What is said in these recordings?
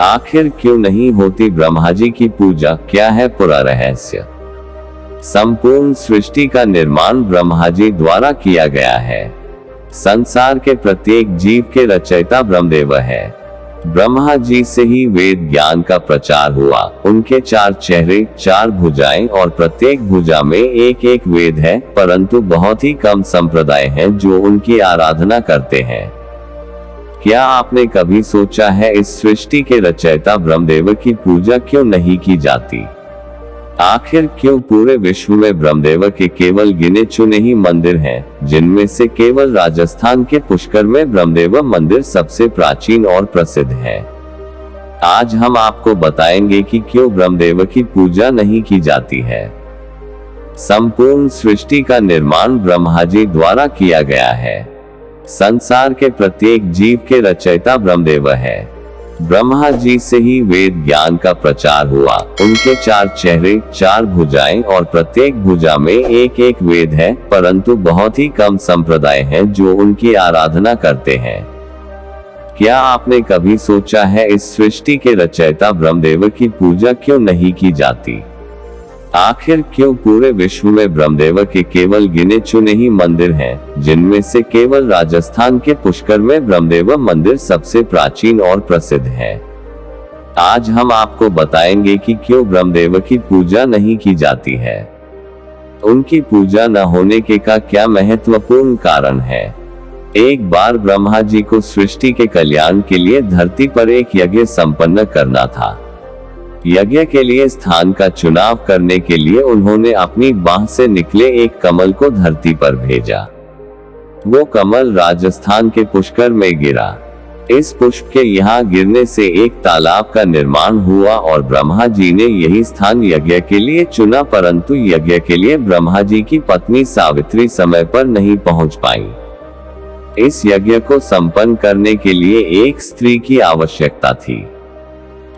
आखिर क्यों नहीं होती ब्रह्मा जी की पूजा, क्या है पूरा रहस्य? संपूर्ण सृष्टि का निर्माण ब्रह्मा जी द्वारा किया गया है। संसार के प्रत्येक जीव के रचयिता ब्रह्मदेव है। ब्रह्मा जी से ही वेद ज्ञान का प्रचार हुआ। उनके 4 चेहरे, 4 भुजाएं और प्रत्येक भुजा में एक एक वेद है, परंतु बहुत ही कम संप्रदाय हैं जो उनकी आराधना करते हैं। क्या आपने कभी सोचा है इस सृष्टि के रचयिता ब्रह्मदेव की पूजा क्यों नहीं की जाती? आखिर क्यों पूरे विश्व में ब्रह्मदेव के केवल गिने चुने ही मंदिर हैं, जिनमें से केवल राजस्थान के पुष्कर में ब्रह्मदेव मंदिर सबसे प्राचीन और प्रसिद्ध है? आज हम आपको बताएंगे कि क्यों ब्रह्मदेव की पूजा नहीं की जाती है। संपूर्ण सृष्टि का निर्माण ब्रह्मा जी द्वारा किया गया है। संसार के प्रत्येक जीव के रचयिता ब्रह्मदेव है। ब्रह्मा जी से ही वेद ज्ञान का प्रचार हुआ। उनके 4 चेहरे, 4 भुजाएं और प्रत्येक भुजा में एक एक वेद है, परंतु बहुत ही कम संप्रदाय हैं जो उनकी आराधना करते हैं। क्या आपने कभी सोचा है इस सृष्टि के रचयिता ब्रह्मदेव की पूजा क्यों नहीं की जाती? आखिर क्यों पूरे विश्व में ब्रह्मदेव के केवल गिने चुने ही मंदिर हैं, जिनमें से केवल राजस्थान के पुष्कर में ब्रह्मदेव मंदिर सबसे प्राचीन और प्रसिद्ध है? आज हम आपको बताएंगे कि क्यों ब्रह्मदेव की पूजा नहीं की जाती है। उनकी पूजा न होने के का क्या महत्वपूर्ण कारण है। एक बार ब्रह्मा जी को सृष्टि के कल्याण के लिए धरती पर एक यज्ञ संपन्न करना था। यज्ञ के लिए स्थान का चुनाव करने के लिए उन्होंने अपनी बाह से निकले एक कमल को धरती पर भेजा। वो कमल राजस्थान के पुष्कर में गिरा। इस पुष्प के यहाँ गिरने से एक तालाब का निर्माण हुआ और ब्रह्मा जी ने यही स्थान यज्ञ के लिए चुना, परंतु यज्ञ के लिए ब्रह्मा जी की पत्नी सावित्री समय पर नहीं पहुंच पाई। इस यज्ञ को संपन्न करने के लिए एक स्त्री की आवश्यकता थी।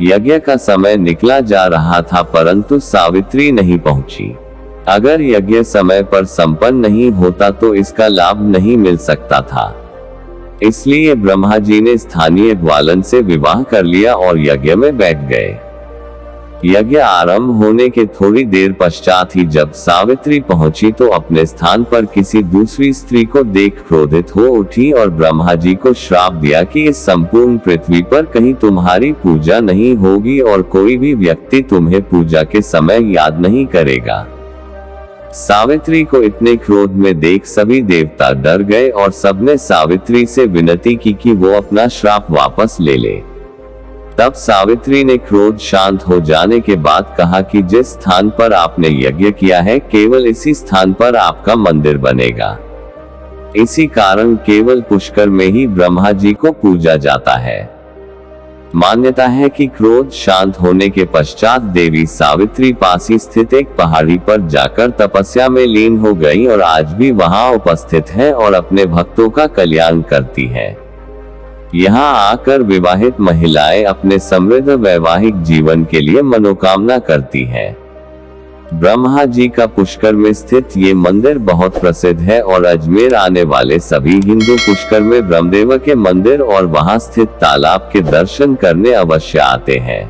यज्ञ का समय निकला जा रहा था, परंतु सावित्री नहीं पहुंची। अगर यज्ञ समय पर संपन्न नहीं होता तो इसका लाभ नहीं मिल सकता था। इसलिए ब्रह्मा जी ने स्थानीय ग्वालन से विवाह कर लिया और यज्ञ में बैठ गए। यज्ञ आरंभ होने के थोड़ी देर पश्चात ही जब सावित्री पहुंची तो अपने स्थान पर किसी दूसरी स्त्री को देख क्रोधित हो उठी और ब्रह्मा जी को श्राप दिया कि इस संपूर्ण पृथ्वी पर कहीं तुम्हारी पूजा नहीं होगी और कोई भी व्यक्ति तुम्हें पूजा के समय याद नहीं करेगा। सावित्री को इतने क्रोध में देख सभी देवता डर गए और सबने सावित्री से विनती की कि वो अपना श्राप वापस ले ले। तब सावित्री ने क्रोध शांत हो जाने के बाद कहा कि जिस स्थान पर आपने यज्ञ किया है केवल इसी स्थान पर आपका मंदिर बनेगा। इसी कारण केवल पुष्कर में ही ब्रह्मा जी को पूजा जाता है। मान्यता है कि क्रोध शांत होने के पश्चात देवी सावित्री पास ही स्थित एक पहाड़ी पर जाकर तपस्या में लीन हो गई और आज भी वहां उपस्थित है और अपने भक्तों का कल्याण करती है। यहाँ आकर विवाहित महिलाएं अपने समृद्ध वैवाहिक जीवन के लिए मनोकामना करती हैं। ब्रह्मा जी का पुष्कर में स्थित ये मंदिर बहुत प्रसिद्ध है और अजमेर आने वाले सभी हिंदू पुष्कर में ब्रह्मदेव के मंदिर और वहां स्थित तालाब के दर्शन करने अवश्य आते हैं।